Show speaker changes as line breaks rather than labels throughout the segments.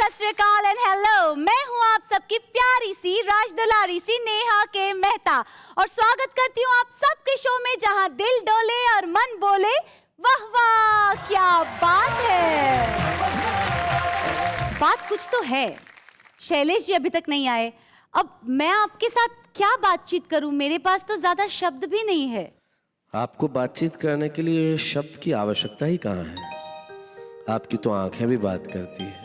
सत श्री अकाल and hello. मैं हूँ आप सबकी प्यारी सी राज दुलारी सी नेहा के मेहता और स्वागत करती हूँ आप सबके शो में जहाँ दिल डोले और मन बोले। वाह वाह क्या बात है। बात कुछ तो है। शैलेश जी अभी तक नहीं आए। अब मैं आपके साथ क्या बातचीत करूं, मेरे पास तो ज्यादा शब्द भी नहीं है।
आपको बातचीत करने के लिए शब्द की आवश्यकता ही कहाँ है। आपकी तो आंखें भी बात करती है।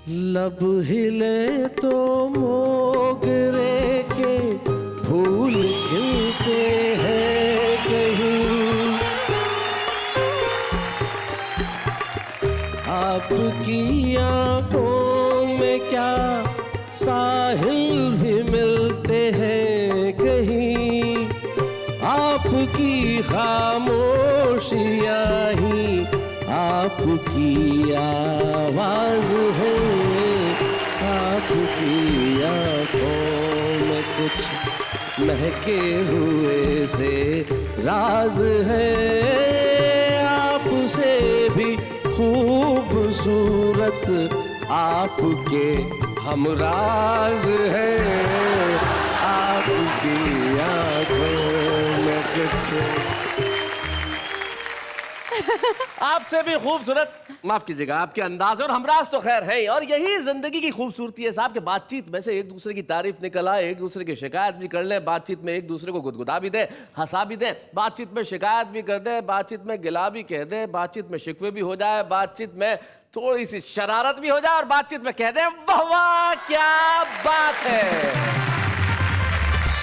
लब हिले तो मोगरे के फूल खिलते हैं कहीं, आपकी आंखों में क्या साहिल भी मिलते हैं कहीं, आपकी खामोशियाँ ही आपकी आवाज है, आपकी आंखों में कुछ महके हुए से राज है, आपसे भी खूबसूरत आपके हमराज है, आपकी आंखों में कुछ।
आपसे भी खूबसूरत, माफ कीजिएगा, आपके अंदाज और हमराज तो खैर है। और यही जिंदगी की खूबसूरती है साहब कि बातचीत में से एक दूसरे की तारीफ निकल आए, एक दूसरे की शिकायत भी कर ले, बातचीत में एक दूसरे को गुदगुदा भी दे, हंसा भी दे, बातचीत में शिकायत भी कर दे, बातचीत में गिला भी कह दे, बातचीत में शिकवे भी हो जाए, बातचीत में थोड़ी सी शरारत भी हो जाए और बातचीत में कह दे वाह वाह क्या बात है।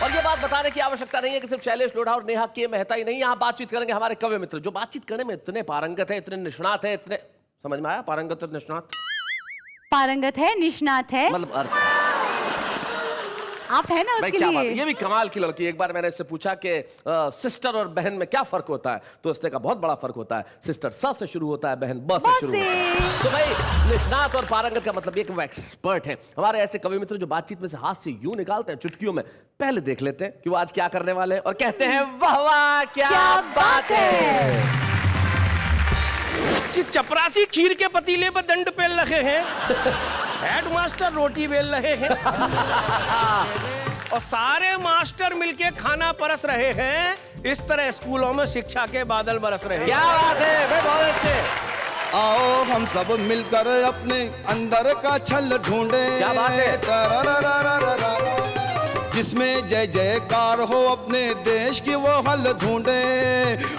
और ये बात बताने की आवश्यकता नहीं है कि सिर्फ शैलेश लोढ़ा और नेहा के मेहता ही नहीं, यहाँ बातचीत करेंगे हमारे कवि मित्र जो बातचीत करने में इतने पारंगत है, इतने निष्णात है, इतने समझ में आया पारंगत और निष्णात।
पारंगत है, निष्णात है,
मतलब
आप है ना उसके लिए।
ये भी कमाल की लड़की। एक बार मैंने इससे पूछा कि सिस्टर और बहन में क्या फर्क होता है, तो उसने कहा बहुत बड़ा फर्क होता है, सिस्टर स से शुरू होता है, बहन ब से शुरू होता है। तो भाई निष्णात और पारंगत का मतलब ये कि वो एक्सपर्ट है। हमारे ऐसे कवि मित्र जो बातचीत में से हाथ से यूं निकालते हैं चुटकियों में, पहले देख लेते हैं कि वो आज क्या करने वाले हैं और कहते हैं वाह वाह क्या बात है।
कि चपरासी खीर के पतीले पर दंड पेल रहे हैं, हेडमास्टर रोटी बेल रहे हैं और सारे मास्टर मिलके खाना परस रहे हैं। इस तरह स्कूलों में शिक्षा के बादल बरस रहे हैं।
क्या बात है भाई, बहुत अच्छे।
आओ हम सब मिलकर अपने अंदर का छल ढूंढे।
क्या बात है।
जिसमें जय जयकार हो अपने देश की वो हल ढूंढे।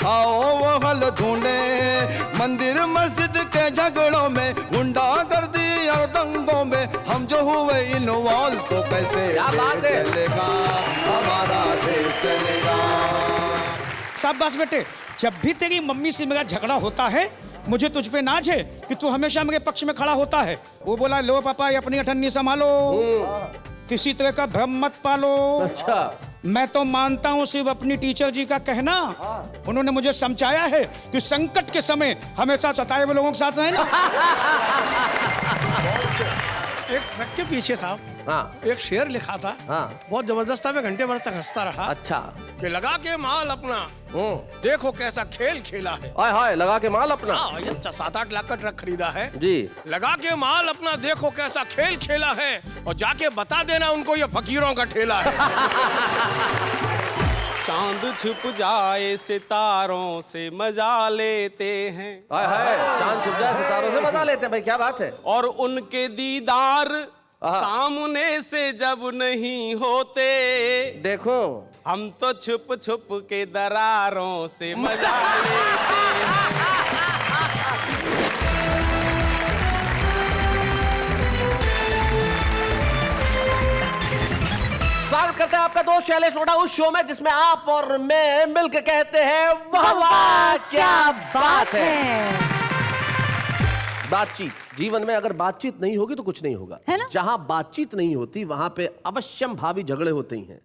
आओ वो हल ढूंढे। मंदिर मस्जिद के झगड़ों में, गुंडागर्दी और दंगों में हम जो हुए इन्वॉल्व, तो कैसे चलेगा हमारा देश चलेगा।
शाबाश बेटे, जब भी तेरी मम्मी से मेरा झगड़ा होता है मुझे तुझ पे नाज है कि तू हमेशा मेरे पक्ष में खड़ा होता है। वो बोला लो पापा ये अपनी अठन्नी संभालो, किसी तरह का भ्रम मत पालो।
अच्छा, मैं
तो मानता हूँ सिर्फ अपनी टीचर जी का कहना। उन्होंने मुझे समझाया है कि संकट के समय हमेशा सताए हुए लोगों के साथ रहना। एक ट्रक के पीछे साहब,
हाँ,
एक शेर लिखा था, हाँ, बहुत जबरदस्त था। मैं घंटे भर तक हंसता रहा।
अच्छा,
कि लगा के माल अपना देखो कैसा खेल खेला है।
हाय हाय, लगा के माल अपना।
हाँ, ये 7-8 लाख का ट्रक खरीदा है
जी।
लगा के माल अपना देखो कैसा खेल खेला है और जाके बता देना उनको ये फकीरों का ठेला है।
चांद छुप जाए सितारों से मजा लेते हैं।
हाय हाय, चांद छुप जाए सितारों से मजा लेते हैं भाई, क्या बात है।
और उनके दीदार सामने से जब नहीं होते,
देखो
हम तो छुप छुप के दरारों से मजा लेते हैं।
स्वागत करते हैं आपका दोस्त शैलेश लोढ़ा उस शो में जिसमें आप और मैं मिलकर कहते हैं वाह वाह क्या बात है। बातचीत, जीवन में अगर बातचीत नहीं होगी तो कुछ नहीं होगा, है ना? जहां बातचीत नहीं होती वहां पे अवश्यम भावी झगड़े होते ही हैं,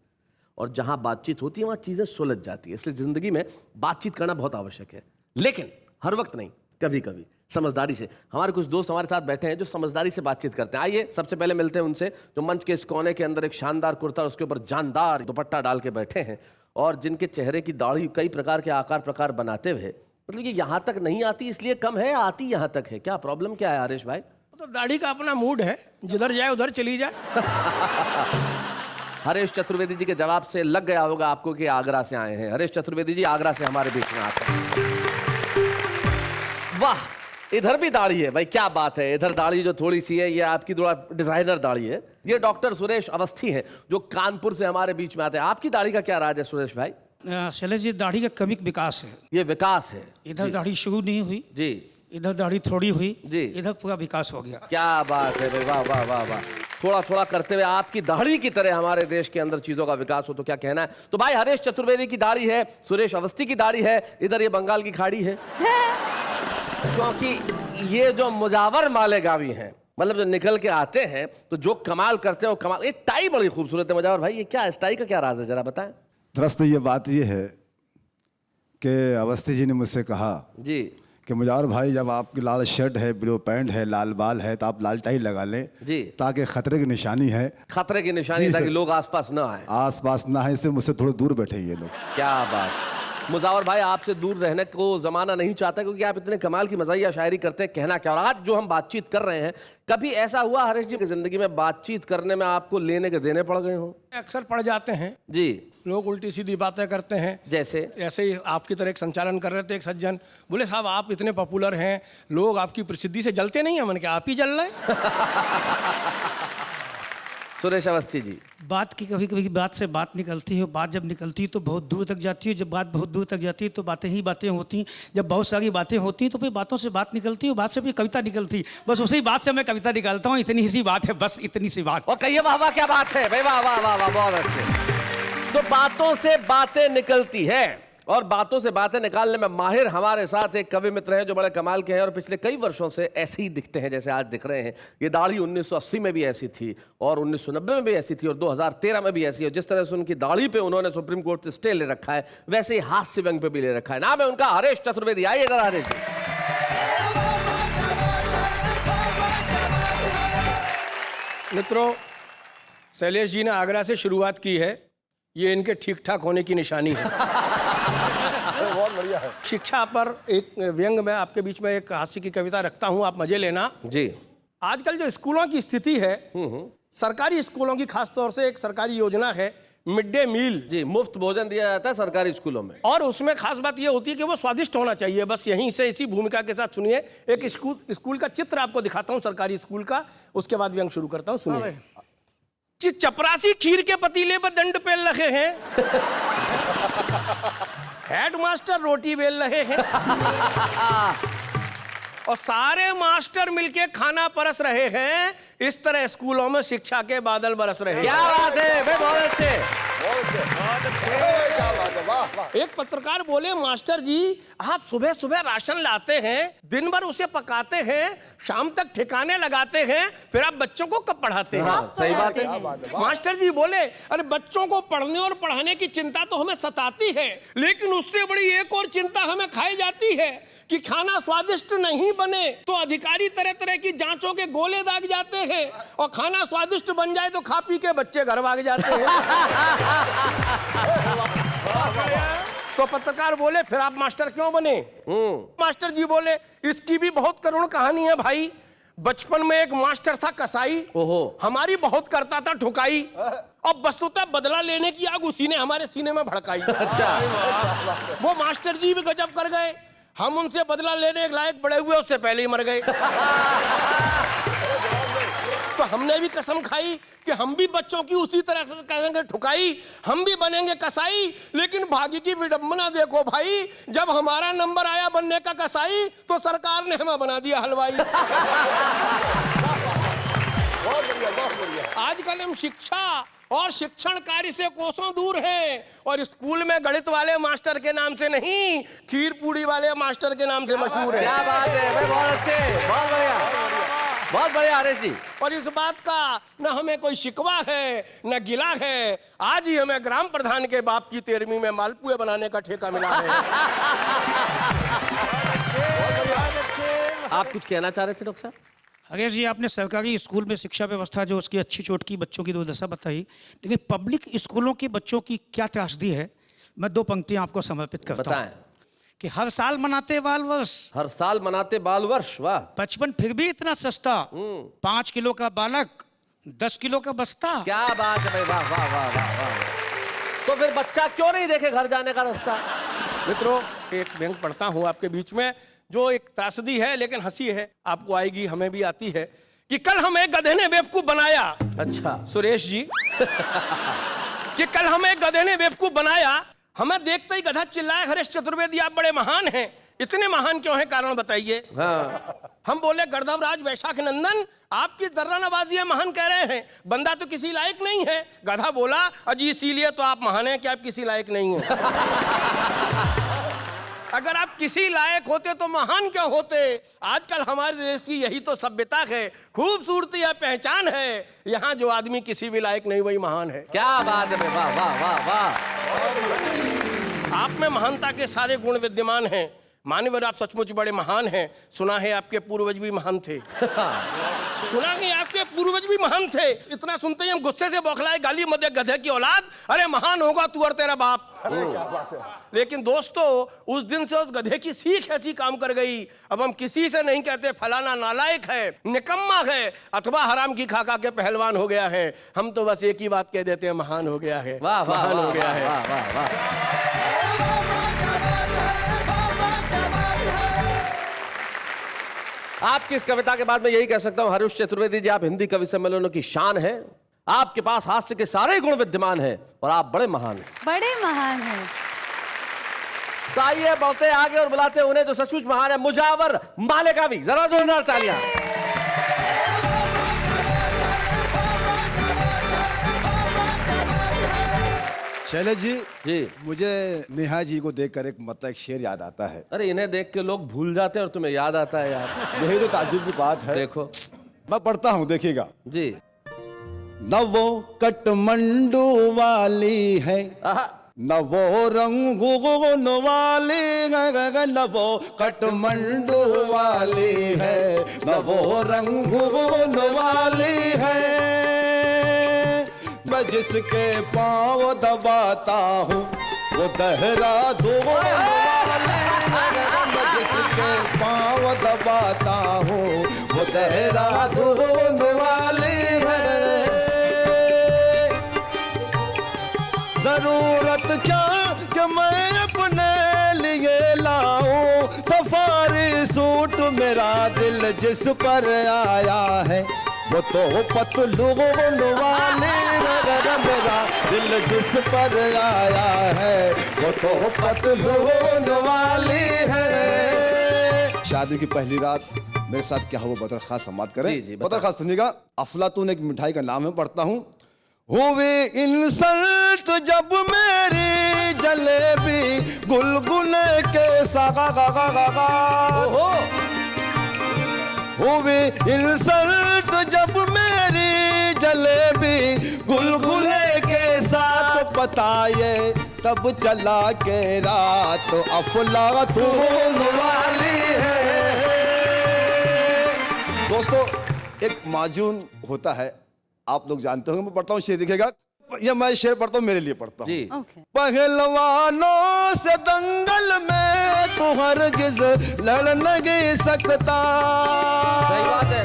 और जहां बातचीत होती है वहां चीजें सुलझ जाती है। इसलिए जिंदगी में बातचीत करना बहुत आवश्यक है, लेकिन हर वक्त नहीं, कभी कभी समझदारी से। हमारे कुछ दोस्त हमारे साथ बैठे हैं जो समझदारी से बातचीत करते हैं। आइए सबसे पहले मिलते हैं उनसे, जो मंच के इस कोने के अंदर एक शानदार कुर्ता और उसके ऊपर जानदार दुपट्टा डाल के बैठे हैं, और जिनके चेहरे की दाढ़ी कई प्रकार के आकार प्रकार बनाते हुए, मतलब ये यहाँ तक नहीं आती इसलिए कम है, आती यहाँ तक है। क्या प्रॉब्लम क्या है आरेश भाई?
तो दाढ़ी का अपना मूड है, जिधर जाए उधर चली जाए।
हरीश चतुर्वेदी जी के जवाब से लग गया होगा आपको कि आगरा से आए हैं। हरीश चतुर्वेदी जी आगरा से हमारे बीच में आते हैं। वाह, इधर भी दाढ़ी है भाई, क्या बात है। इधर दाढ़ी जो थोड़ी सी है ये आपकी थोड़ा डिजाइनर दाढ़ी है। ये डॉक्टर सुरेश अवस्थी हैं जो कानपुर से हमारे बीच में आते हैं। आपकी दाढ़ी का क्या राज है सुरेश भाई?
शैलेश जी, दाढ़ी का क्रमिक विकास है।
ये विकास है
इधर दाढ़ी शुरू नहीं हुई
जी,
इधर दाढ़ी थोड़ी हुई
जी,
इधर पूरा विकास हो गया।
क्या बात है भाई, वाह वाह वाह वाह। थोड़ा थोड़ा करते हुए आपकी दाढ़ी की तरह हमारे देश के अंदर चीजों का विकास हो तो क्या कहना है। तो भाई हरीश चतुर्वेदी की दाढ़ी है, सुरेश अवस्थी की दाढ़ी है, इधर ये बंगाल की खाड़ी है। क्योंकि ये जो मुजावर मालेगावी हैं, मतलब जो निकल के आते हैं तो जो कमाल करते हैं वो कमाल। ये टाई बड़ी खूबसूरत है मुजावर भाई, ये क्या इस टाई का क्या राज है जरा बताएं।
दरअसल ये बात ये है कि अवस्थी जी ने मुझसे कहा
जी
कि मुजावर भाई, जब आपकी लाल शर्ट है, ब्लू पैंट है, लाल बाल है, तो आप लाल टाई लगा लें
जी,
ताकि खतरे की निशानी है,
खतरे की निशानी
जी,
ताकि
सर।
लोग आसपास ना आए।
आसपास ना है, इससे मुझसे थोड़ा दूर बैठे ये लोग।
क्या बात। मुजावर भाई आपसे दूर रहने को जमाना नहीं चाहता क्योंकि आप इतने कमाल की मज़ाहिया शायरी करते हैं, कहना क्या। और आज जो हम बातचीत कर रहे हैं, कभी ऐसा हुआ हरीश जी की जिंदगी में बातचीत करने में आपको लेने के देने पड़ गए हो?
अक्सर पड़ जाते हैं
जी,
लोग, उल्टी सीधी बातें करते हैं।
जैसे
ऐसे ही आपकी तरह एक संचालन कर रहे थे एक सज्जन, बोले साहब आप इतने पॉपुलर हैं, लोग आपकी प्रसिद्धि से जलते नहीं हैं। मैंने कहा आप ही जल रहे हैं।
सुरेश अवस्थी जी,
बात की कभी कभी बात से बात निकलती है, बात जब निकलती है तो बहुत दूर तक जाती है। जब बात बहुत दूर तक जाती है तो बातें ही बातें होती हैं। जब बहुत सारी बातें होती हैं तो फिर बातों से बात निकलती है, बात से भी कविता निकलती है। बस उसी बात से मैं कविता निकालता हूँ। इतनी ही सी बात है, बस इतनी सी बात।
और कहिए वाह वाह क्या बात है भाई, वाह वाह वाह वाह, बहुत अच्छे। तो बातों से बातें निकलती है और बातों से बातें निकालने में माहिर हमारे साथ एक कवि मित्र हैं जो बड़े कमाल के हैं और पिछले कई वर्षों से ऐसे ही दिखते हैं जैसे आज दिख रहे हैं। ये दाढ़ी 1980 में भी ऐसी थी और 1990 में भी ऐसी थी और 2013 में भी ऐसी है। जिस तरह से उनकी दाढ़ी पे उन्होंने सुप्रीम कोर्ट से स्टे ले रखा है, वैसे ही हास्य व्यंग पे भी ले रखा है। नाम है उनका हरीश चतुर्वेदी। आइए इधर हरीश जी।
मित्रों, शैलेश जी ने आगरा से शुरुआत की है, ये इनके ठीक ठाक होने की निशानी है। बहुत बढ़िया है। शिक्षा पर एक व्यंग में आपके बीच में एक हास्य की कविता रखता हूं, आप मजे लेना
जी।
आजकल जो स्कूलों की स्थिति है, सरकारी स्कूलों की खासतौर से एक सरकारी योजना है मिड डे मील
जी, मुफ्त भोजन दिया जाता है सरकारी स्कूलों में
और उसमें खास बात यह होती है कि वो स्वादिष्ट होना चाहिए। बस यहीं से इसी भूमिका के साथ सुनिए, एक स्कूल का चित्र आपको दिखाता हूं, सरकारी स्कूल का, उसके बाद व्यंग शुरू करता हूं। सुनिए। चपरासी खीर के पतीले पर दंड पेल रहे हैं, हेडमास्टर रोटी बेल रहे हैं और सारे मास्टर मिलके खाना परस रहे हैं। इस तरह स्कूलों में शिक्षा के बादल बरस रहे हैं।
क्या बात है भाई, बहुत अच्छे।
एक पत्रकार बोले, मास्टर जी आप सुबह सुबह राशन लाते हैं, दिन भर उसे पकाते हैं, शाम तक ठिकाने लगाते हैं, फिर आप बच्चों को कब पढ़ाते हैं?
हाँ, सही बात है।
मास्टर जी बोले, अरे बच्चों को पढ़ने और पढ़ाने की चिंता तो हमें सताती है, लेकिन उससे बड़ी एक और चिंता हमें खाई जाती है कि खाना स्वादिष्ट नहीं बने तो अधिकारी तरह तरह की जांचों के गोले दाग जाते हैं और खाना स्वादिष्ट बन जाए तो खा पी के बच्चे घर भाग जाते हैं। तो पत्रकार बोले, फिर आप मास्टर क्यों बने? मास्टर जी बोले, इसकी भी बहुत करुण कहानी है भाई। बचपन में एक मास्टर था कसाई, हमारी बहुत करता था ठुकाई, अब वस्तुतः बदला लेने की आग उसी ने हमारे सीने में भड़काई।
अच्छा।
वो मास्टर जी भी गजब कर गए, हम उनसे बदला लेने के लायक बड़े हुए उससे पहले ही मर गए। तो हमने भी कसम खाई कि हम भी बच्चों की उसी तरह से करेंगे ठुकाई, हम भी बनेंगे कसाई। लेकिन भाग्य की विडंबना देखो भाई, जब हमारा नंबर आया बनने का कसाई तो सरकार ने हमें बना दिया हलवाई। आजकल हम शिक्षा और शिक्षण कार्य से कोसों दूर हैं और स्कूल में गणित वाले मास्टर के नाम से नहीं, खीर पूड़ी वाले मास्टर के नाम से मशहूर है।
क्या बात है भाई, बहुत अच्छे, बहुत बढ़िया, बहुत बढ़िया हरीश जी।
और इस बात का न हमें कोई शिकवा है न गिला है। आज ही हमें ग्राम प्रधान के बाप की 13वीं में मालपुए बनाने का ठेका मिला है।
आप कुछ कहना चाह रहे थे डॉक्टर साहब?
हरीश जी, आपने सरकारी स्कूल में शिक्षा व्यवस्था जो उसकी अच्छी चोट की बच्चों की दुर्दशा बताई, लेकिन पब्लिक स्कूलों के बच्चों की क्या त्रासदी है, मैं 2 पंक्तियां आपको समर्पित करता हूं। कि हर साल मनाते बाल वर्ष,
हर साल मनाते बाल वर्ष, वाह।
बचपन फिर भी इतना सस्ता, 5 किलो का बालक 10 किलो का बस्ता।
क्या बात है भाई, वाह वाह वाह वाह वाह। तो फिर बच्चा क्यों नहीं देखे घर जाने का रास्ता?
मित्रों, एक व्यंग पढ़ता हूं आपके बीच में, जो एक त्रासदी है लेकिन हंसी है, आपको आएगी, हमें भी आती है। कि कल हमें गधे ने बेवकूफ बनाया।
अच्छा
सुरेश जी कि कल हमें गधे ने बेवकूफ बनाया, हमें देखते ही गधा चिल्लाया, हरेश चतुर्वेदी आप बड़े महान हैं। इतने महान क्यों है, कारण बताइए।
हाँ।
हम बोले गर्दभराज वैशाख नंदन, आपकी जर्रा नवाजी है, महान कह रहे हैं, बंदा तो किसी लायक नहीं है। गधा बोला, अजी इसीलिए तो आप महान हैं कि आप किसी लायक नहीं हैं। अगर आप किसी लायक होते तो महान क्या होते। आजकल हमारे देश की यही तो सभ्यता है, खूबसूरती है, पहचान है। यहाँ जो आदमी किसी भी लायक नहीं वही महान है।
क्या बात है भाई, वाह वाह वाह वाह।
आप में महानता के सारे गुण विद्यमान हैं। मान्यवर, आप सचमुच बड़े महान हैं। सुना है आपके पूर्वज भी महान थे। सुना है आपके पूर्वज भी महान थे। इतना सुनते ही हम गुस्से से बौखलाए, गाली मत दे गधे की औलाद, अरे महान होगा तू और तेरा बाप। अरे क्या बात है। लेकिन दोस्तों, उस दिन से उस गधे की सीख ऐसी काम कर गई, अब हम किसी से नहीं कहते फलाना नालायक है, निकम्मा है, अथवा हराम की खाका के पहलवान हो गया है। हम तो बस एक ही बात कह देते हैं, महान हो गया है,
वाह वाह
महान
वाह
हो गया है।
वाह वाह वाह। आपकी इस कविता के बाद मैं यही कह सकता हूं, हरीश चतुर्वेदी जी, आप हिंदी कवि सम्मेलनों की शान है। आपके पास हास्य के सारे गुण विद्यमान हैं और आप बड़े महान हैं।
बड़े महान हैं।
तो आइए बढ़ते आगे और बुलाते हैं उन्हें जो सचमुच महान है, मुजावर मालेगावी। जरा जोरदार तालियां।
शैलेश जी,
जी।
मुझे नेहा जी को देखकर एक शेर याद आता है।
अरे इन्हें देख के लोग भूल जाते हैं और तुम्हें याद आता है यार।
यही तो ताज्जुब की बात है।
देखो,
मैं पढ़ता हूँ, देखिएगा।
जी।
न वो कठमंडू वाली है,
आहा।
न वो रंगून वाली है, न वो कठमंडू वाली है, न वो रंगून वाली है। मैं जिसके पाँव दबाता हूँ वो देहरादून वाली है, मैं जिसके पाँव दबाता हूँ वो देहरादून वाली है। जरूरत क्या कि मैं अपने लिए लाऊं सफारी सूट, मेरा दिल जिस पर आया है वो तो पतलून वाली है, मेरा दिल जिस पर आया है वो तो पतलून वाली है। शादी की पहली रात मेरे साथ क्या हुआ, बतर खास समाप्त करें।
जी, जी,
बतर खास सुनिएगा। अफलातून एक मिठाई का नाम है, पढ़ता हूँ। हुए इंसल्ट जब मेरी जलेबी गुलगुले के सागा गा गा गा गा। हुए इंसल्ट जब मेरी जलेबी गुलगुले के साथ बताए, तब चला के रात अफलातून वाली है। दोस्तों, एक माजून होता है, आप लोग जानते होंगे। मैं पढ़ता हूँ शेर, दिखेगा। ये मैं शेर पढ़ता हूँ, मेरे लिए पढ़ता हूँ।
ओके।
पहलवानों से दंगल में तू हरगिज लड़ नहीं सकता।
सही बात है।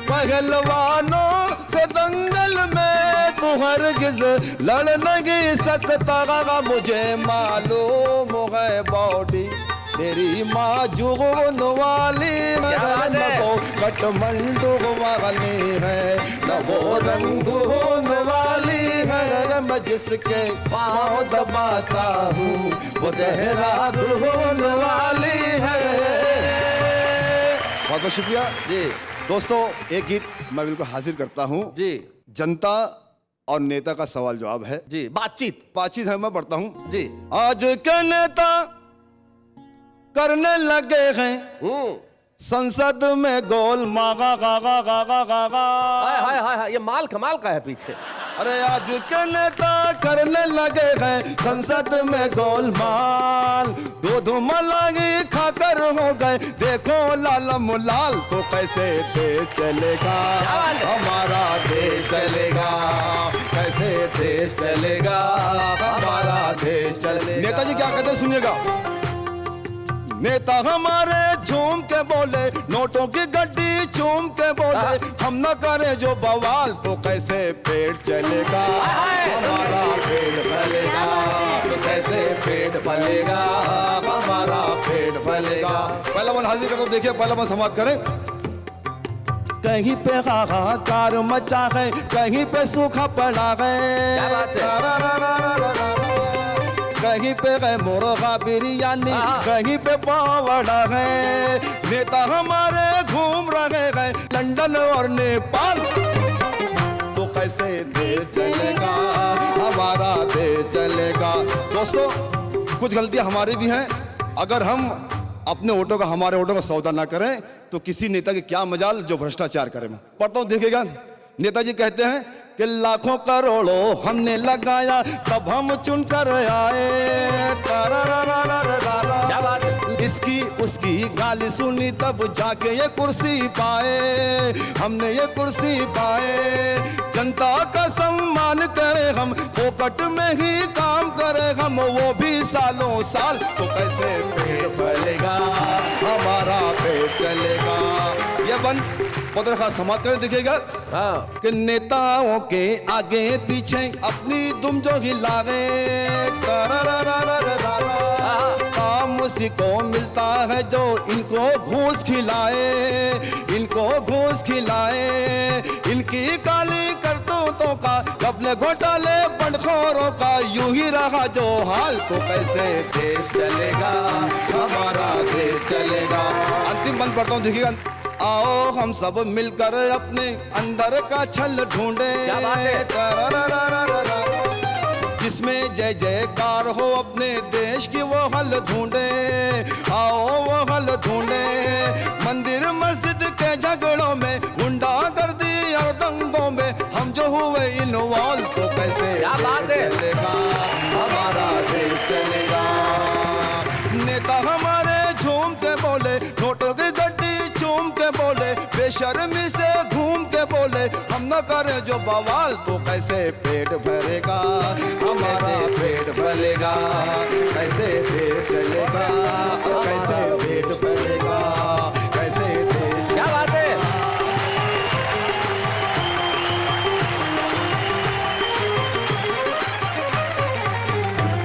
पहलवानों से दंगल में तू हरगिज लड़ नहीं सकता। मुझे मालूम है बॉडी तेरी माजून वाली है, न वो कठमंडू वाली है, न वो रंगून वाली है। मैं जिसके पाँव दबाता हूँ वो देहरादून वाली है। बहुत बहुत शुक्रिया
जी।
दोस्तों, एक गीत मैं बिल्कुल हाजिर करता हूँ।
जी।
जनता और नेता का सवाल जवाब है।
जी, बातचीत
है, मैं पढ़ता हूँ।
जी।
आज के नेता करने लगे हैं संसद में गोल मागा गागा गागा गागा।
हाय हाय हाय हाय, ये माल कमाल का है पीछे।
अरे आज के नेता करने लगे हैं संसद में गोलमाल, दूध मलाई खाकर हो गए देखो लालम लाल। तो कैसे देश चलेगा हमारा, देश चलेगा कैसे देश चलेगा हमारा, देश चलेगा। नेताजी क्या कहते हैं सुनिएगा। नेता हमारे झूम के बोले, नोटों की गड्डी चूम के बोले, हम न करें जो बवाल तो कैसे पेट चलेगा हमारा, पेट फलेगा कैसे पेट फलेगा हमारा, पेट फलेगा। पहला मन हाजिर करके देखिए, पहला मन समाप्त करें। कहीं पे हाहाकार मचा है, कहीं पे सूखा पड़ा है, कहीं पे है मुर्गा बिरयानी, कहीं पे पावड़ा है। नेता हमारे घूम रहे हैं लंदन और नेपाल, तो कैसे देश चलेगा हमारा, देश चलेगा। दोस्तों कुछ गलतियां हमारी भी हैं। अगर हम अपने वोटों का, हमारे वोटों का सौदा ना करें तो किसी नेता की क्या मजाल जो भ्रष्टाचार करे। पढ़ता हूं देखिएगा। नेताजी कहते हैं कि लाखों करोड़ों हमने लगाया तब हम चुन कर आए, इसकी उसकी गाली सुनी तब जाके ये कुर्सी पाए, हमने ये कुर्सी पाए। जनता का सम्मान करे हम, फोकट में ही काम करे हम, वो भी सालों साल। तो कैसे पेट फलेगा हमारा, पेट चलेगा। ये बंद पत्र का समाप्त कर देखिएगा कि नेताओं के आगे पीछे अपनी दुम जो हिलावे, काम उसी को मिलता है जो इनको घूस खिलाए, इनको घूस खिलाए। इनकी काली करतूतों का, अपने घोटाले बंडखोरों का यूं ही रहा जो हाल, तो कैसे देश चलेगा हमारा, देश चलेगा। अंतिम बंद करता हूँ देखिएगा। आओ हम सब मिलकर अपने अंदर का छल ढूंढे, जिसमें जय जयकार हो अपने देश की वो हल ढूंढे। आओ वो हल ढूंढे, मंदिर मस्जिद के झगड़ों में, गुंडागर्दी और दंगों में हम जो हुए इन्वॉल्व, तो कैसे चलेगा हमारा, देश चलेगा। नेता हमारे झूम के बोले, नोटों की गड्डी चूम के बोले, बेशर्मी से घूम के बोले, हम न करें जो बवाल तो कैसे पेट भरेगा हमारा, पेट फलेगा कैसे देश चलेगा, कैसे पेट फलेगा कैसे देश।
क्या बात है।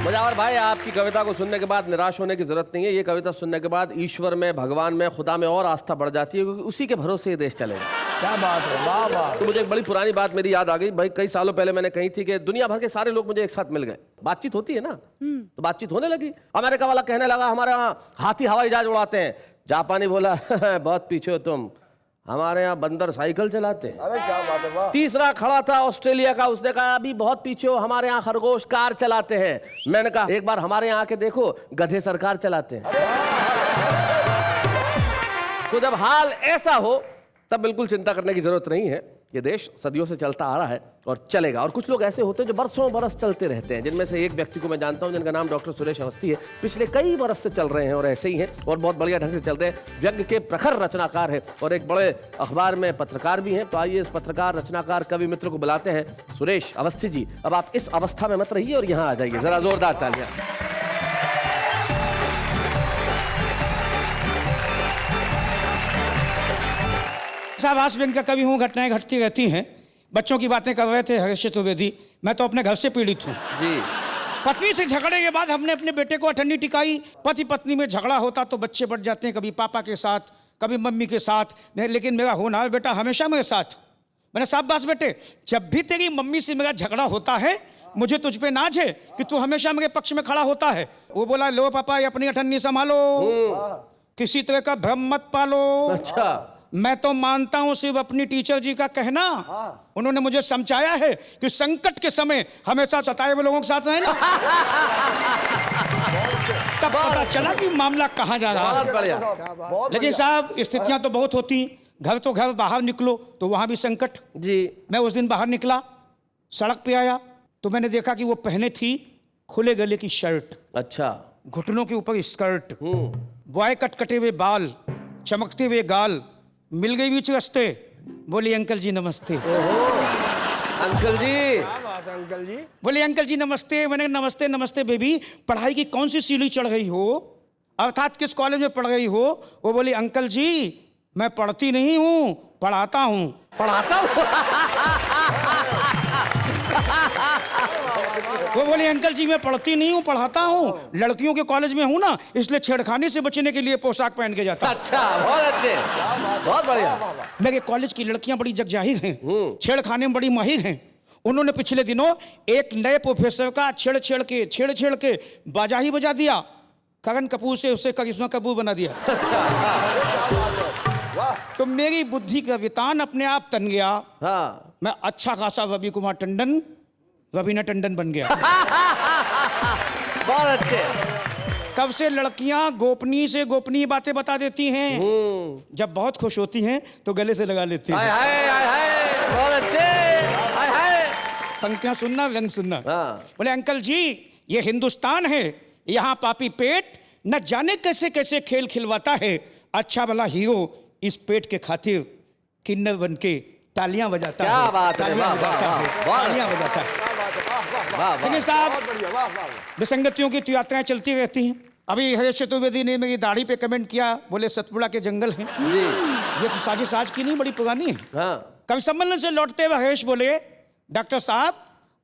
मुजावर भाई, आपकी कविता को सुनने के बाद निराश होने की जरूरत नहीं है। ये कविता सुनने के बाद ईश्वर में, भगवान में, खुदा में और आस्था बढ़ जाती है, क्योंकि उसी के भरोसे ये देश चलेगा।
क्या बात है, वाह वाह।
तो मुझे एक बड़ी पुरानी बात मेरी याद आ गई भाई। कई सालों पहले मैंने कही थी कि दुनिया भर के सारे लोग मुझे एक साथ मिल गए, बातचीत होती है ना, तो बातचीत होने लगी। अमेरिका वाला कहने लगा हमारे यहाँ हाथी हवाई जहाज उड़ाते हैं। जापानी बोला बहुत पीछे हो तुम, हमारे यहाँ बंदर साइकिल चलाते हैं।
अरे क्या बात है, वाह।
तीसरा खड़ा था ऑस्ट्रेलिया का, उसने कहा अभी बहुत पीछे हो, हमारे यहाँ खरगोश कार चलाते हैं। मैंने कहा एक बार हमारे यहाँ आके देखो, गधे सरकार चलाते हैं। तो जब हाल ऐसा हो तब बिल्कुल चिंता करने की जरूरत नहीं है। ये देश सदियों से चलता आ रहा है और चलेगा। और कुछ लोग ऐसे होते हैं जो बरसों बरस चलते रहते हैं, जिनमें से एक व्यक्ति को मैं जानता हूं जिनका नाम डॉक्टर सुरेश अवस्थी है। पिछले कई बरस से चल रहे हैं और ऐसे ही हैं और बहुत बढ़िया ढंग से चल रहे हैं। व्यंग्य के प्रखर रचनाकार है और एक बड़े अखबार में पत्रकार भी हैं। तो आइए इस पत्रकार, रचनाकार, कवि मित्र को बुलाते हैं, सुरेश अवस्थी जी। अब आप इस अवस्था में मत रहिए और यहाँ आ जाइए, जरा जोरदार तालियां।
शाबाश व्यंग का कवि हूँ, घटनाएं घटती रहती हैं। बच्चों की बातें कर रहे थे हरीश चतुर्वेदी। मैं तो अपने घर से पीड़ित हूँ
जी।
पत्नी से झगड़े के बाद हमने अपने बेटे को अठन्नी टिकाई। पति पत्नी में झगड़ा होता तो बच्चे बढ़ जाते हैं, कभी पापा के साथ, कभी मम्मी के साथ। लेकिन मेरा होनहार बेटा हमेशा मेरे साथ। मैंने शाबाश बेटे, जब भी तेरी मम्मी से मेरा झगड़ा होता है मुझे तुझ पे नाज है कि तू हमेशा मेरे पक्ष में खड़ा होता है। वो बोला लो पापा, ये अपनी अठन्नी संभालो, किसी तरह का भ्रम मत पालो।
अच्छा,
मैं तो मानता हूं सिर्फ अपनी टीचर जी का कहना। उन्होंने मुझे समझाया है कि संकट के समय हमेशा सताए हुए लोगों के साथ रहना। तब पता चला कि मामला कहाँ जा रहा
बहुत
है।
बढ़िया।
लेकिन साहब स्थितियां तो बहुत होती, घर तो घर, बाहर निकलो तो वहां भी संकट।
जी।
मैं उस दिन बाहर निकला, सड़क पे आया तो मैंने देखा कि वो पहने थी खुले गले की शर्ट,
अच्छा।
घुटनों के ऊपर स्कर्ट, बॉय कट कटे हुए बाल, चमकते हुए गाल, मिल गई बीच रास्ते, बोली अंकल जी नमस्ते।
अंकल जी।
अंकल जी
बोले अंकल जी नमस्ते। मैंने नमस्ते नमस्ते बेबी, पढ़ाई की कौन सी सीढ़ी चढ़ गई हो, अर्थात किस कॉलेज में पढ़ गई हो? वो बोली अंकल जी मैं पढ़ती नहीं हूँ, पढ़ाता हूँ।
पढ़ाता हूँ।
वो बोली अंकल जी मैं पढ़ती नहीं हूँ, पढ़ाता हूँ, लड़कियों के कॉलेज में हूँ ना, इसलिए छेड़खानी से बचने के लिए पोशाक पहन के जाता।
अच्छा, बहुत अच्छे, बहुत बढ़िया।
मेरे कॉलेज की लड़कियां बड़ी जगजाहिर हैं, छेड़खाने में बड़ी माहिर हैं। उन्होंने पिछले दिनों एक नए प्रोफेसर का छेड़ के बाजा ही बजा दिया, करण कपूर से उसे करिश्मा कपूर बना दिया। तो मेरी बुद्धि का वितान अपने आप तन गया।
हाँ।
मैं अच्छा खासा रवि कुमार टंडन, रवीना टंडन बन गया।
बहुत अच्छे।
तब से लड़कियां गोपनीय से गोपनीय बातें बता देती हैं, जब बहुत खुश होती हैं तो गले से लगा लेती
हाय
हैं।
हाय हाय हाय, बहुत अच्छे। हाय हाय।
पंक्तियां सुनना, व्यंग सुनना।
हाँ।
बोले अंकल जी ये हिंदुस्तान है, यहाँ पापी पेट न जाने कैसे कैसे खेल खिलवाता है, अच्छा भला हीरो इस पेट के खातिर किन्नर बन के तालियां बजाता है।
क्या बात है,
तालियां
वाह,
बजाता
वाह,
है,
वाह।
तालियां बजाता है।
वाह,
लेकिन
वाह।
साहब विसंगतियों की तो यात्राएं चलती रहती हैं। अभी हरीश चतुर्वेदी ने मेरी दाढ़ी पे कमेंट किया, बोले सतपुड़ा के जंगल हैं।
जी।
ये तो साजिश आज की नहीं, बड़ी पुरानी है।
हाँ।
कवि सम्मेलन से लौटते हुए हरीश बोले डॉक्टर साहब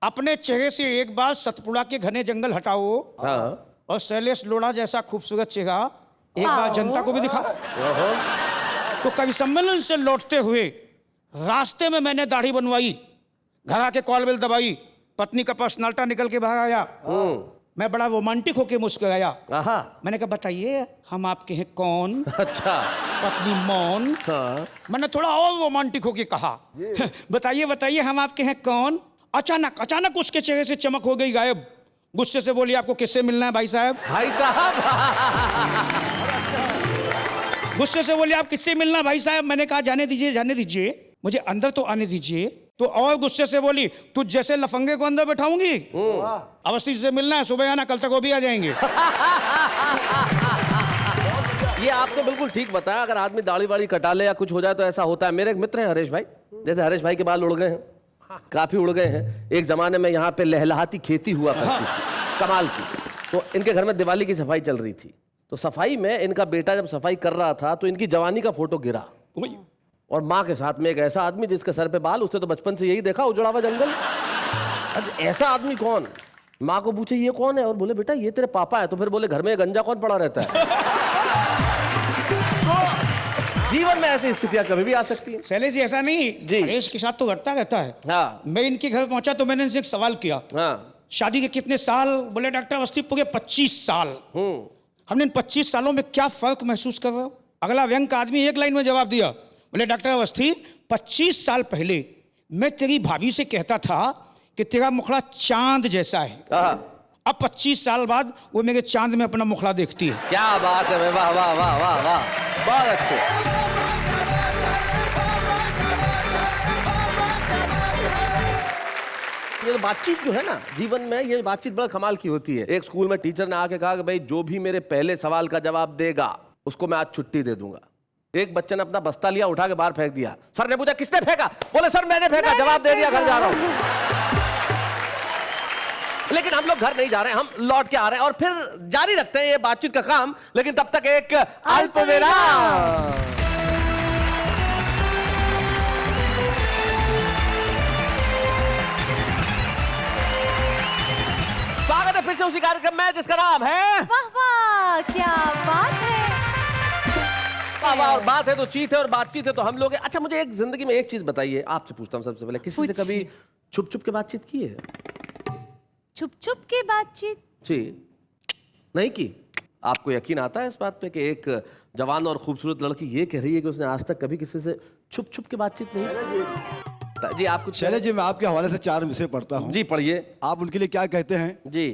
अपने चेहरे से एक बार सतपुड़ा के घने जंगल हटाओ,
हाँ।
और शैलेश लोढ़ा जैसा खूबसूरत चेहरा एक बार जनता को भी दिखाओ। तो कवि सम्मेलन से लौटते हुए रास्ते में मैंने दाढ़ी बनवाई, घर आके कॉल बेल दबाई, पत्नी का पर्सनाल्टा निकल के बाहर आया। मैं बड़ा रोमांटिक होके मुस्कुराया।
आहा।
मैंने कहा बताइए हम आपके हैं कौन?
अच्छा।
पत्नी मौन।
हाँ।
मैंने थोड़ा और रोमांटिक होके कहा बताइए बताइए हम आपके हैं कौन? अचानक उसके चेहरे से चमक हो गई गायब, गुस्से से बोली आपको किससे मिलना है भाई साहब?
भाई साहब।
गुस्से से बोली आप किससे मिलना है भाई साहब? मैंने कहा जाने दीजिए, मुझे अंदर तो आने दीजिए। तो और गुस्से से बोली तुझ जैसे लफंगे को अंदर बैठाऊंगी, अवस्थी से मिलना है, सुबह आना, कल तक वो भी आ जाएंगे।
ये आपने बिल्कुल ठीक बताया, अगर आदमी दाढ़ी वाड़ी कटा ले या कुछ हो जाए तो ऐसा होता है। मेरे एक मित्र हैं हरीश भाई, जैसे हरीश भाई के बाल उड़ गए हैं, काफी उड़ गए हैं। एक जमाने में यहाँ पे लहलहाती खेती हुआ करती थी, कमाल की। तो इनके घर में दिवाली की सफाई चल रही थी, तो सफाई में इनका बेटा जब सफाई कर रहा था तो इनकी जवानी का फोटो गिरा, और माँ के साथ में एक ऐसा आदमी जिसके सर पे बाल, उसने तो बचपन से यही देखा उजड़ा हुआ जंगल। अब ऐसा आदमी कौन? माँ को पूछे ये कौन है, और बोले बेटा ये तेरे पापा है। तो फिर बोले घर में गंजा कौन पड़ा रहता है? तो जीवन में ऐसी स्थितियां कभी भी आ सकती हैं।
शैलेश जी ऐसा नहीं
जी।
हरीश के साथ तो घटता रहता है।
हाँ।
मैं इनके घर पहुंचा तो मैंने इनसे एक सवाल किया,
हाँ।
शादी के कितने साल? बोले डॉक्टर अवस्थी पूरे 25 साल। हमने इन 25 सालों में क्या फर्क महसूस कर रहे हो? अगला व्यंग का आदमी एक लाइन में जवाब दिया, बोले डॉक्टर अवस्थी 25 साल पहले मैं तेरी भाभी से कहता था कि तेरा मुखड़ा चांद जैसा है, अब 25 साल बाद वो मेरे चांद में अपना मुखड़ा देखती है।
क्या बात है, वाह वाह वाह वाह वाह, बहुत अच्छे। ये बातचीत जो है ना जीवन में, ये बातचीत बड़ा कमाल की होती है। एक स्कूल में टीचर ने आके कहा कि भाई जो भी मेरे पहले सवाल का जवाब देगा उसको मैं आज छुट्टी दे दूंगा। एक बच्चे ने अपना बस्ता लिया, उठा के बाहर फेंक दिया। सर ने पूछा किसने फेंका? बोले सर मैंने फेंका, जवाब दे दिया, घर जा रहा हूं। लेकिन हम लोग घर नहीं जा रहे हैं, हम लौट के आ रहे हैं और फिर जारी रखते हैं ये बातचीत का काम, लेकिन तब तक एक अल्प विराम। स्वागत है फिर से उसी कार्यक्रम में जिसका नाम है
वाह वाह क्या बात है।
वाह वाह, और बात है तो चीत है और बातचीत है तो हम लोग। अच्छा मुझे एक जिंदगी में एक चीज बताइए, आपसे पूछता हूँ सबसे पहले, किसी से कभी छुप छुप के बातचीत की है?
छुप छुप के बातचीत?
जी नहीं की। आपको यकीन आता है इस बात पे कि एक जवान और खूबसूरत लड़की ये कह रही है कि उसने आज तक कभी किसी से छुप छुप के बातचीत नहीं? जी आप कुछ।
शैलेश जी मैं आपके हवाले से 4 विषय पढ़ता हूँ,
जी पढ़िए।
आप उनके लिए क्या कहते हैं?
जी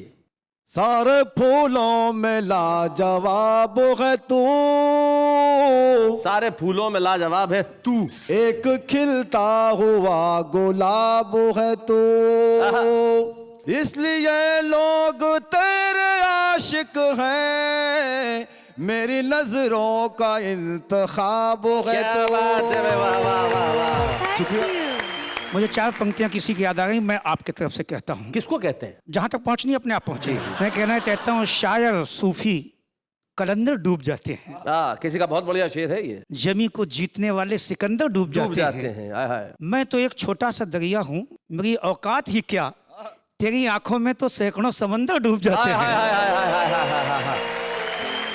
सारे फूलों में लाजवाब है तू,
सारे फूलों में लाजवाब है तू,
एक खिलता हुआ गुलाब है तू, इसलिए लोग तेरे आशिक हैं, मेरी नजरों का इंतखाब है
क्या
तू।
बात है, वाह वाह वाह वाह।
शुक्रिया।
मुझे 4 पंक्तियां किसी की याद आ गई, मैं आपकी तरफ से कहता हूँ।
किसको कहते हैं?
जहाँ तक पहुँचनी अपने आप पहुँची। मैं कहना चाहता हूँ, शायर सूफी कलंदर डूब जाते हैं,
किसी का बहुत बढ़िया शेर है ये।
जमी को जीतने वाले सिकंदर डूब जाते हैं।
हैं। हाय हाय।
मैं तो एक छोटा सा दरिया हूँ, मेरी औकात ही क्या, तेरी आंखों में तो सैकड़ों समंदर डूब जाते
हाय,
हैं।
हाय, हाय, हाय, हाय, हाय, हाय, हाय।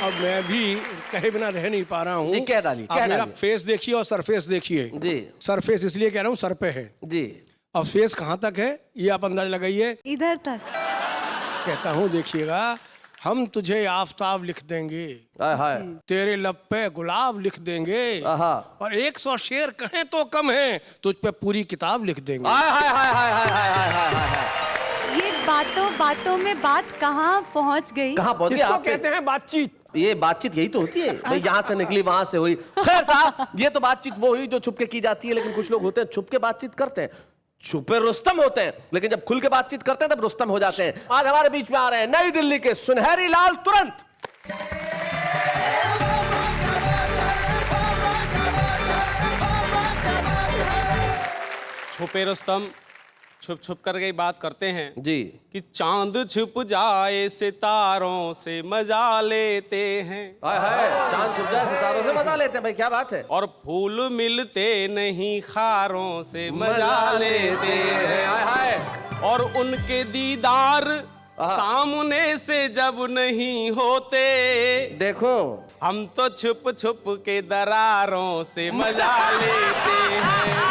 अब मैं भी कहे बिना रह नहीं पा रहा हूँ।
जी, कह डालिए,
आप
कह
मेरा
डालिए।
फेस देखिए और सरफेस देखिए।
जी
सरफेस इसलिए कह रहा हूँ, सर पे है,
जी।
और फेस कहाँ तक है ये आप अंदाज लगाइए।
इधर तक।
कहता हूँ देखिएगा, हम तुझे आफताब लिख देंगे,
हाय हाय।
तेरे लब पे गुलाब लिख देंगे,
आहा।
और 100 शेर कहें तो कम है, तुझ पे पूरी किताब लिख देंगे।
हाय हाय हाय हाय हाय हाय हाय हाय हाय।
ये बातों बातों में बात कहाँ पहुँच गई?
कहाँ पहुंच गए
इसको
आप?
कहते हैं बातचीत।
ये बातचीत यही तो होती है भाई, यहाँ से निकली वहां से हुई। खैर साहब, ये तो बातचीत वो हुई जो छुप के की जाती है, लेकिन कुछ लोग होते हैं छुप के बातचीत करते हैं, छुपे रुस्तम होते हैं, लेकिन जब खुल के बातचीत करते हैं तब रुस्तम हो जाते हैं। आज हमारे बीच में आ रहे हैं नई दिल्ली के सुनहरी लाल तुरंत।
छुपे रुस्तम छुप छुप करके बात करते हैं
जी।
कि चांद छुप जाए सितारों से मजा लेते हैं,
हाय हाय, चांद छुप जाए सितारों से मजा लेते हैं भाई, क्या बात है।
और फूल मिलते नहीं खारों से मजा लेते हैं।
हाय हाय।
और उनके दीदार सामने से जब नहीं होते,
देखो
हम तो छुप छुप के दरारों से मजा लेते हैं।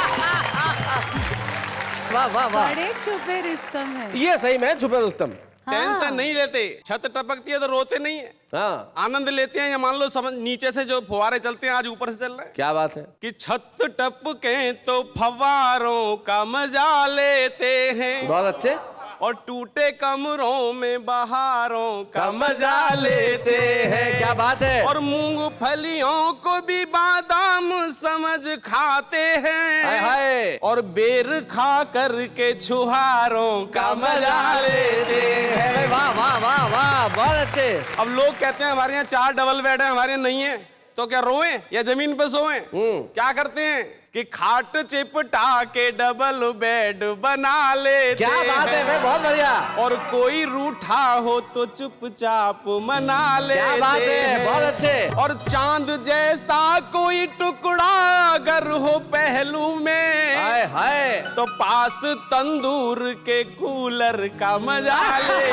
वाह वाह वाह,
बड़े छुपे रिश्तम है।
ये सही में छुपे रुस्तम।
टेंशन नहीं लेते, छत टपकती है तो रोते नहीं है,
हाँ,
आनंद लेते हैं। या मान लो समझ नीचे से जो फुहारे चलते हैं, आज ऊपर से चल रहे हैं,
क्या बात है।
कि छत टपके तो फवारों का मजा लेते हैं,
बहुत अच्छे।
और टूटे कमरों में बहारों का मजा लेते हैं।
क्या बात है।
और मूंगफलियों को भी बादाम समझ खाते हैं,
हाय हाय।
और बेर खा करके छुहारों का मजा लेते हैं।
वाह वाह वाह वाह, बहुत अच्छे।
अब लोग कहते हैं हमारे यहाँ 4 डबल बेड है, हमारे यहाँ नहीं है, तो क्या रोएं या जमीन पे सोएं? क्या करते हैं कि खाट चिपटा के डबल बेड बना लेते।
क्या बात है भाई, बहुत बढ़िया।
और कोई रूठा हो तो चुपचाप मना लेते।
क्या बात है, बहुत अच्छे।
और चांद जैसा कोई टुकड़ा अगर हो पहलू में,
हाय हाय,
तो पास तंदूर के कूलर का मजा लेते।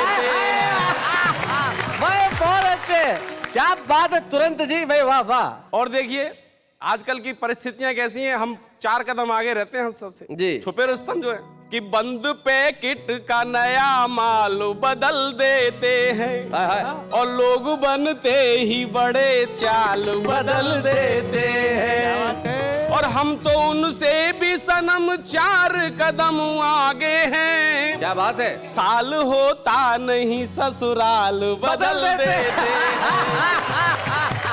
भाई बहुत अच्छे, क्या बात है तुरंत जी भाई, वाह वाह।
और देखिए आजकल की परिस्थितियां कैसी हैं, हम 4 कदम आगे रहते हैं हम सबसे।
जी।
छुपे रुस्तम जो है कि बंद पैकेट का नया माल बदल देते हैं,
हाय हाय।
और लोग बनते ही बड़े चाल बदल देते हैं। और हम तो उनसे भी सनम 4 कदम आगे हैं।
क्या बात है।
साल होता नहीं ससुराल बदल देते हैं।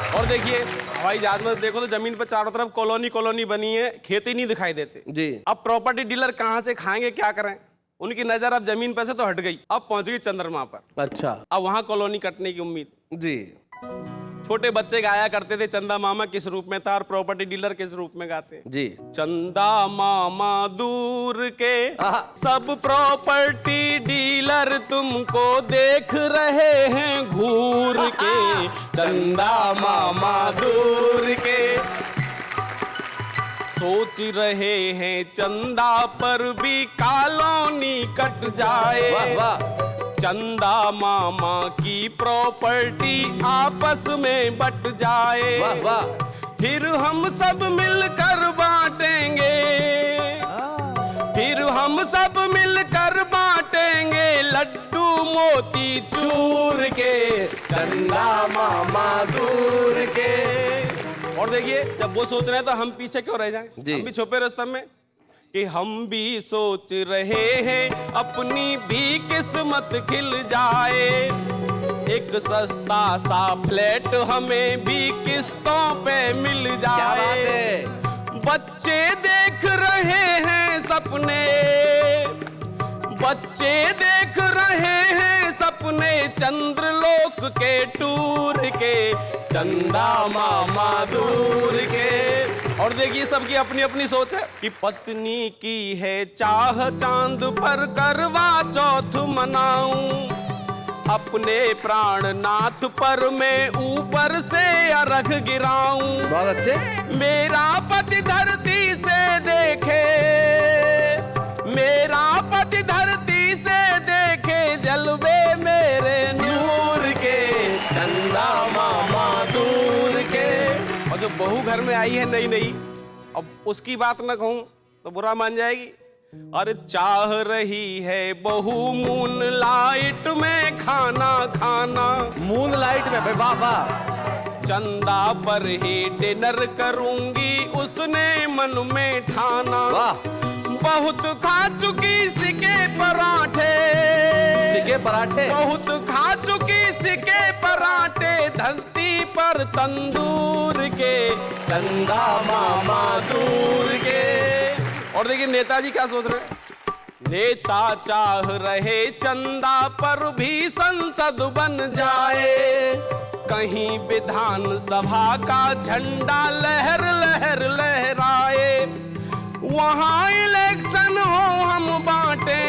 और देखिए हवाई जहाज में देखो तो जमीन पर चारों तरफ कॉलोनी कॉलोनी बनी है, खेती नहीं दिखाई देते
जी।
अब प्रॉपर्टी डीलर कहाँ से खाएंगे, क्या करें? उनकी नजर अब जमीन पर से तो हट गई, अब पहुंच गई चंद्रमा पर।
अच्छा।
अब वहां कॉलोनी कटने की उम्मीद।
जी।
छोटे बच्चे गाया करते थे चंदा मामा किस रूप में था, और प्रॉपर्टी डीलर किस रूप में गाते।
जी।
चंदा मामा दूर के
आहा।
सब प्रॉपर्टी डीलर तुमको देख रहे हैं घूर के। चंदा मामा दूर के सोच रहे हैं चंदा पर भी कॉलोनी कट जाए।
वाह वाह।
चंदा मामा की प्रॉपर्टी आपस में बट जाए।
वाह वाह।
फिर हम सब मिलकर बांटेंगे, फिर हम सब मिलकर बांटेंगे लड्डू मोती चूर के। चंदा मामा दूर के। और देखिए जब वो सोच रहे हैं तो हम पीछे क्यों रह जाएं?
जी।
हम भी छुपे रुस्तम में कि हम भी सोच रहे हैं अपनी भी किस्मत खिल जाए, एक सस्ता सा फ्लैट हमें भी किस्तों पे मिल
क्या बात
जाए।
है?
बच्चे देख रहे हैं सपने, बच्चे देख रहे हैं सपने चंद्रलोक के टूर के, चंदा मामा दूर के। और देखिए सबकी अपनी अपनी सोच है कि पत्नी की है चाह चांद पर करवा चौथ मनाऊं, अपने प्राणनाथ पर मैं ऊपर से अर्घ गिराऊं।
बहुत अच्छे।
मेरा पति धरती से देखे, मेरा पति धरती से देखे जलवे मेरे नूर के, चंदा मामा दूर के। और जो बहू घर में आई है नई नई, अब उसकी बात न कहूं तो बुरा मान जाएगी। और चाह रही है बहू मून लाइट में खाना खाना,
मून लाइट में, भाई वाह वाह।
चंदा पर ही डिनर करूंगी उसने मन में ठाना।
वाह।
बहुत खा चुकी सिके पराठे,
सिके पराठे।
बहुत खा चुकी सिके पराठे धरती पर तंदूर के, चंदा मामा दूर के। और देखिए नेताजी क्या सोच रहे हैं, नेता चाह रहे चंदा पर भी संसद बन जाए, कहीं विधानसभा का झंडा लहर लहर लहराए, वहां इलेक्शन हो हम बांटे,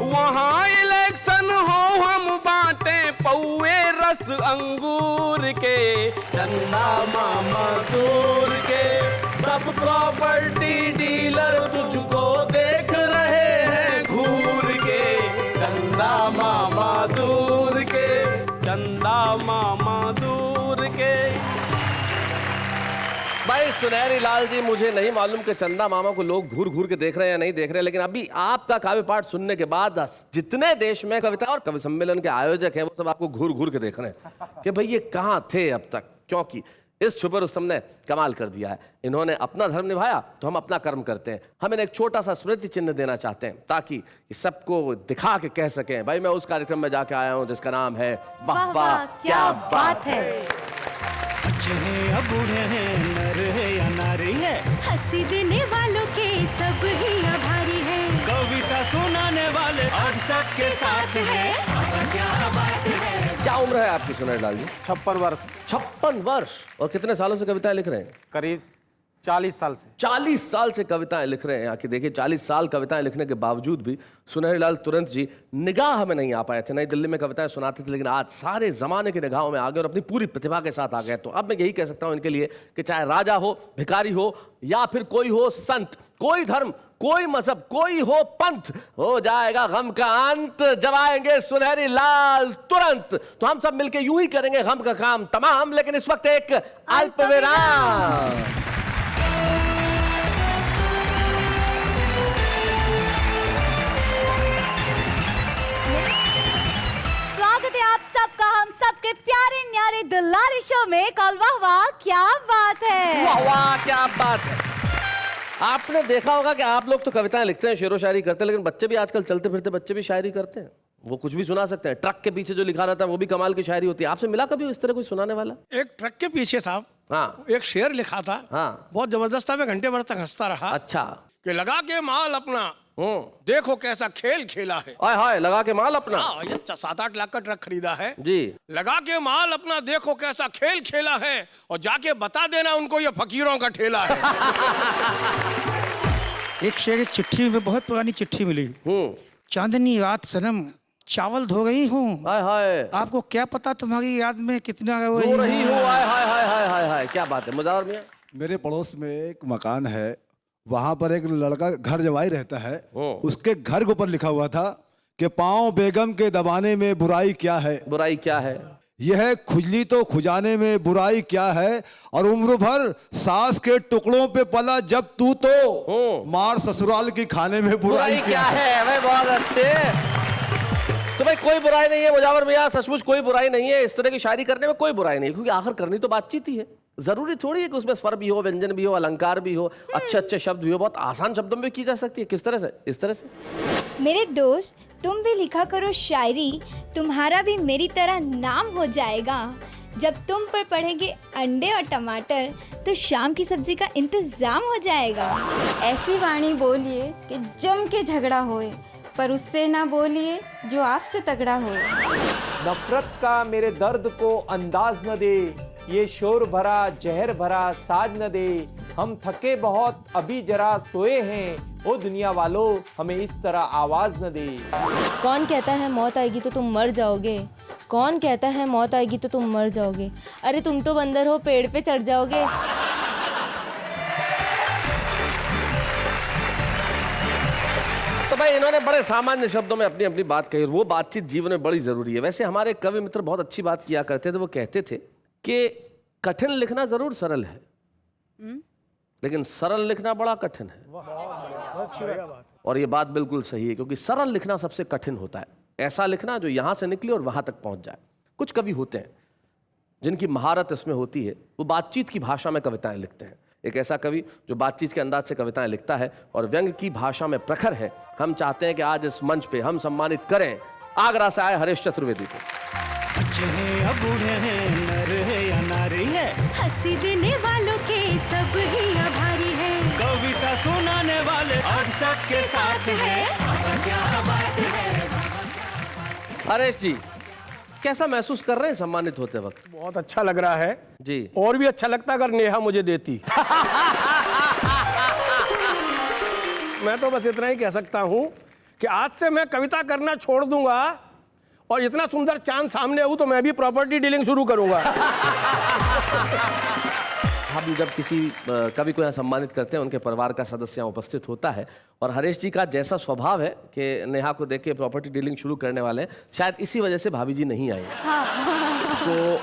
वहां इलेक्शन हो हम बांटे पौए रस अंगूर के, चंदा मामा दूर के। सब प्रॉपर्टी डीलर तुझको देख रहे हैं घूर के, चंदा मामा दूर के, चंदा मामा दूर के।
भाई सुनहरी लाल जी, मुझे नहीं मालूम कि चंदा मामा को लोग घूर घूर के देख रहे हैं या नहीं देख रहे हैं, लेकिन अभी आपका काव्य पाठ सुनने के बाद जितने देश में कविता और कवि सम्मेलन के आयोजक हैं वो सब आपको घूर घूर के देख रहे हैं कि भाई ये कहाँ थे अब तक, क्योंकि इस छुपे रुस्तम ने कमाल कर दिया है। इन्होंने अपना धर्म निभाया तो हम अपना कर्म करते हैं। हम इन्हें एक छोटा सा स्मृति चिन्ह देना चाहते हैं ताकि सबको दिखा के कह सकें भाई मैं उस कार्यक्रम में जाके आया हूं जिसका नाम है वाह वाह क्या बात है।
बच्चे हैं या बूढ़े हैं, नर है या नारी है,
हंसी देने वालों के सब ही आभारी है,
कविता सुनाने वाले अब सबके साथ है। क्या बात है।
क्या उम्र है आपकी सुनहरी लाल जी?
56 वर्ष।
56 वर्ष। और कितने सालों से कविताएं लिख रहे हैं?
करीब 40 साल से।
40 साल से कविताएं लिख रहे हैं। आके देखिए 40 साल कविताएं लिखने के बावजूद भी सुनहरी लाल तुरंत जी निगाह में नहीं आ पाए थे। नई दिल्ली में कविताएं सुनाते थे, लेकिन आज सारे जमाने की निगाहों में आ गए और अपनी पूरी प्रतिभा के साथ आ गए। तो अब मैं यही कह सकता हूं इनके लिए कि चाहे राजा हो, भिखारी हो या फिर कोई हो संत, कोई धर्म, कोई मजहब, कोई हो पंथ, हो जाएगा गम का अंत जब आएंगे सुनहरी लाल तुरंत। तो हम सब मिलके यूं ही करेंगे गम का काम तमाम, लेकिन इस वक्त एक अल्प विराम।
स्वागत है आप सबका हम सबके प्यारे न्यारे दुलारी शो में कॉल वाह वाह क्या बात है।
वाह वाह क्या बात है। आपने देखा होगा कि आप लोग तो कविताएं लिखते हैं, शेरो शायरी करते हैं, लेकिन बच्चे भी आजकल चलते फिरते बच्चे भी शायरी करते हैं। वो कुछ भी सुना सकते हैं। ट्रक के पीछे जो लिखा रहता है वो भी कमाल की शायरी होती है। आपसे मिला कभी इस तरह कोई सुनाने वाला?
एक ट्रक के पीछे साहब
हाँ
एक शेर लिखा था।
हाँ।
बहुत जबरदस्त था, मैं घंटे भर तक हंसता रहा।
अच्छा।
कि लगा के माल अपना देखो कैसा खेल खेला है।
हाय हाय लगा के माल अपना।
हाँ, ये 7-8 लाख का ट्रक खरीदा है
जी।
लगा के माल अपना देखो कैसा खेल खेला है, और जाके बता देना उनको ये फकीरों का ठेला है।
एक शेर एक चिट्ठी में, बहुत पुरानी चिट्ठी मिली। चांदनी रात सनम चावल धो रही हूँ,
हाय हाय
आपको क्या पता तुम्हारी याद में कितना रो
रो रही हूँ। हाय हाय हाय हाय हाय हाय क्या बात है मुजावर मियां।
मेरे पड़ोस में एक मकान है, वहां पर एक लड़का घर जवाई रहता है। उसके घर के ऊपर लिखा हुआ था कि पाँव बेगम के दबाने में बुराई क्या है,
बुराई क्या है,
यह खुजली तो खुजाने में बुराई क्या है, और उम्र भर सास के टुकड़ों पे पला जब तू तो मार ससुराल की खाने में बुराई क्या है।
भाई बहुत अच्छे। तो भाई कोई बुराई नहीं है मुजावर मियां, सचमुच कोई बुराई नहीं है। इस तरह की शायरी करने में कोई बुराई नहीं, क्योंकि आखिर करनी तो बातचीत ही है। जरूरी थोड़ी है कि उसमें स्वर भी हो, व्यंजन भी हो, अलंकार भी हो, अच्छे अच्छे शब्द भी हो। बहुत आसान शब्दों में भी की जा सकती है। किस तरह से? इस तरह से।
मेरे दोस्त, तुम भी लिखा करो शायरी, तुम्हारा भी मेरी तरह नाम हो जाएगा। जब तुम पर पड़ेंगे अंडे और टमाटर तो शाम की सब्जी का इंतजाम हो जाएगा। ऐसी वाणी बोलिए कि जम के झगड़ा होए, पर उससे ना बोलिए जो आपसे तगड़ा होए।
नफरत का मेरे दर्द को अंदाज न दे, ये शोर भरा जहर भरा साज न दे। हम थके बहुत अभी जरा सोए हैं, ओ दुनिया वालों हमें इस तरह आवाज न दे।
कौन कहता है मौत आएगी तो तुम मर जाओगे? कौन कहता है मौत आएगी तो तुम मर जाओगे? अरे तुम तो बंदर हो, पेड़ पे चढ़ जाओगे।
तो भाई इन्होंने बड़े सामान्य शब्दों में अपनी अपनी बात कही। वो बातचीत जीवन में बड़ी जरूरी है। वैसे हमारे कवि मित्र बहुत अच्छी बात किया करते थे। वो कहते थे कि कठिन लिखना जरूर सरल है, लेकिन सरल लिखना बड़ा कठिन है। और ये बात बिल्कुल सही है, क्योंकि सरल लिखना सबसे कठिन होता है। ऐसा लिखना जो यहां से निकले और वहां तक पहुंच जाए। कुछ कवि होते हैं जिनकी महारत इसमें होती है, वो बातचीत की भाषा में कविताएं लिखते हैं। एक ऐसा कवि जो बातचीत के अंदाज से कविताएं लिखता है और व्यंग की भाषा में प्रखर है, हम चाहते हैं कि आज इस मंच पे हम सम्मानित करें आगरा से आए हरीश चतुर्वेदी को।
बच्चे हैं या बूढ़े हैं, नर है या नारी है,
हंसी देने वालों के सब ही आभारी है।
कविता सुनाने वाले अब सबके साथ है। क्या बात है।
हरीश जी, कैसा महसूस कर रहे हैं सम्मानित होते वक्त?
बहुत अच्छा लग रहा है
जी।
और भी अच्छा लगता अगर नेहा मुझे देती। मैं तो बस इतना ही कह सकता हूं कि आज से मैं कविता करना छोड़ दूंगा और इतना सुंदर चांद सामने हो तो मैं भी प्रॉपर्टी डीलिंग शुरू करूंगा।
हम जब किसी कवि को यहाँ सम्मानित करते हैं, उनके परिवार का सदस्य यहाँ उपस्थित होता है, और हरीश जी का जैसा स्वभाव है कि नेहा को देख के प्रॉपर्टी डीलिंग शुरू करने वाले हैं, शायद इसी वजह से भाभी जी नहीं आई। तो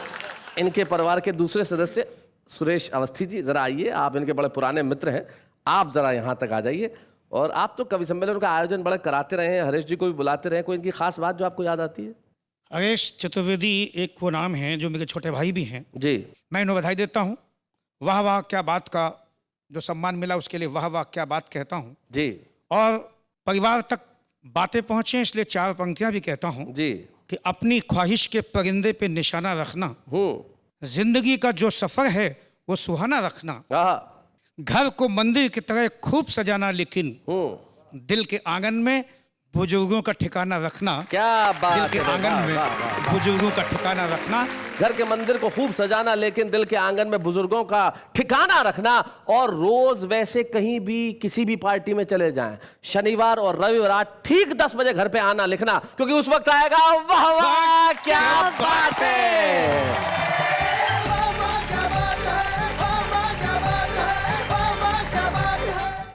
इनके परिवार के दूसरे सदस्य सुरेश अवस्थी जी, जरा आइए। आप इनके बड़े पुराने मित्र हैं, आप जरा यहाँ तक आ जाइए। और आप तो कवि सम्मेलन का आयोजन बड़ा कराते रहे हैं, हरीश जी को भी बुलाते रहे। कोई इनकी खास बात जो आपको याद आती है?
हरीश चतुर्वेदी एक वो नाम है जो मेरे छोटे भाई भी हैं
जी।
मैं इन्हें बधाई देता हूँ। वाह वाह क्या बात का जो सम्मान मिला उसके लिए वाह वाह क्या बात कहता हूँ
जी।
और परिवार तक बातें पहुँचे इसलिए चार पंक्तियाँ भी कहता हूँ
जी।
कि अपनी ख्वाहिश के परिंदे पे निशाना रखना, जिंदगी का जो सफर है वो सुहाना रखना, घर को मंदिर की तरह खूब सजाना, लेकिन दिल के आंगन में बुजुर्गों का ठिकाना रखना।
क्या बात है।
दिल के आंगन में बुजुर्गों का ठिकाना रखना।
घर के मंदिर को खूब सजाना, लेकिन दिल के आंगन में बुजुर्गों का ठिकाना रखना। और रोज वैसे कहीं भी किसी भी पार्टी में चले जाएं, शनिवार और रविवार ठीक 10 बजे घर पे आना लिखना, क्योंकि उस वक्त आएगा वाह वाह क्या बात है।